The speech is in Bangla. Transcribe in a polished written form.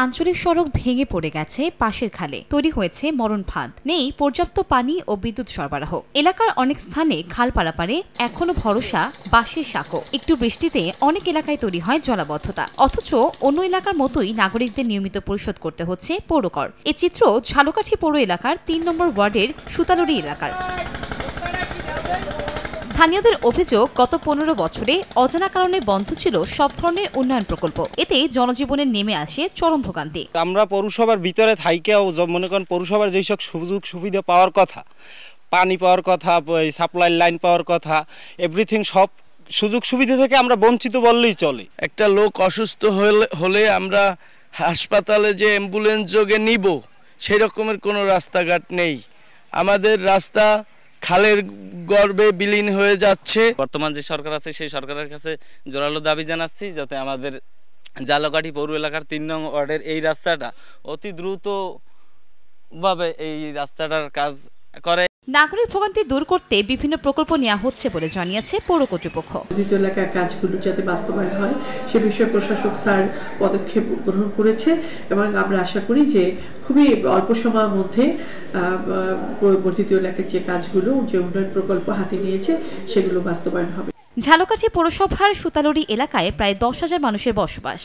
আঞ্চলিক সড়ক ভেঙে পড়ে গেছে পাশের খালে, তৈরি হয়েছে মরণ ফাঁদ, নেই পর্যাপ্ত পানি ও বিদ্যুৎ সরবরাহ। এলাকার অনেক স্থানে খাল পারাপারে এখনো ভরসা বাঁশের সাঁকো। একটু বৃষ্টিতে অনেক এলাকায় তৈরি হয় জলাবদ্ধতা, অথচ অন্য এলাকার মতোই নাগরিকদের নিয়মিত পরিশোধ করতে হচ্ছে পৌরকর। এ চিত্র ঝালকাঠি পৌর এলাকার ৩ নম্বর ওয়ার্ডের সুতালুরি এলাকার। স্থানীয়দের অভিযোগ, গত ১৫ বছরে অজানা কারণে বন্ধ ছিল সব ধরনের উন্নয়ন প্রকল্প। এতে জনজীবনে নেমে আসে চরম ভোগান্তি। আমরা পৌরসভার ভিতরে থাইকেও মনে করেন পৌরসভার যেসব সুযোগ সুবিধা পাওয়ার কথা, পানি পাওয়ার কথা, সাপ্লাই লাইন পাওয়ার কথা, এভরিথিং সব সুযোগ সুবিধা থেকে আমরা বঞ্চিত বললেই চলে। একটা লোক অসুস্থ হলে আমরা হাসপাতালে যে অ্যাম্বুলেন্স যোগে নিব সেই রকমের কোনো রাস্তাঘাট নেই। আমাদের রাস্তা খালের গর্ভে বিলীন হয়ে যাচ্ছে। বর্তমান যে সরকার আছে সেই সরকারের কাছে জোরালো দাবি জানাচ্ছি যাতে আমাদের ঝালকাঠি পৌর এলাকার ৩ নং ওয়ার্ডের এই রাস্তাটা অতি দ্রুতভাবে এই রাস্তাটার কাজ করে। নাগরিক ভোগান্তি দূর করতে বিভিন্ন প্রকল্প নেওয়া হচ্ছে বলে জানিয়েছে পৌর কর্তৃপক্ষ। দ্বিতীয় এলাকার কাজগুলো যাতে বাস্তবায়ন হয় সে বিষয়ে প্রশাসক স্যার পদক্ষেপ গ্রহণ করেছে এবং আমরা আশা করি যে খুবই অল্প সময়ের মধ্যে দ্বিতীয় এলাকার যে কাজগুলো, যে উন্নয়ন প্রকল্প হাতে নিয়েছে সেগুলো বাস্তবায়ন হবে। ঝালকাঠি পৌরসভার সুতালুরি এলাকায় প্রায় ১০,০০০ মানুষের বসবাস।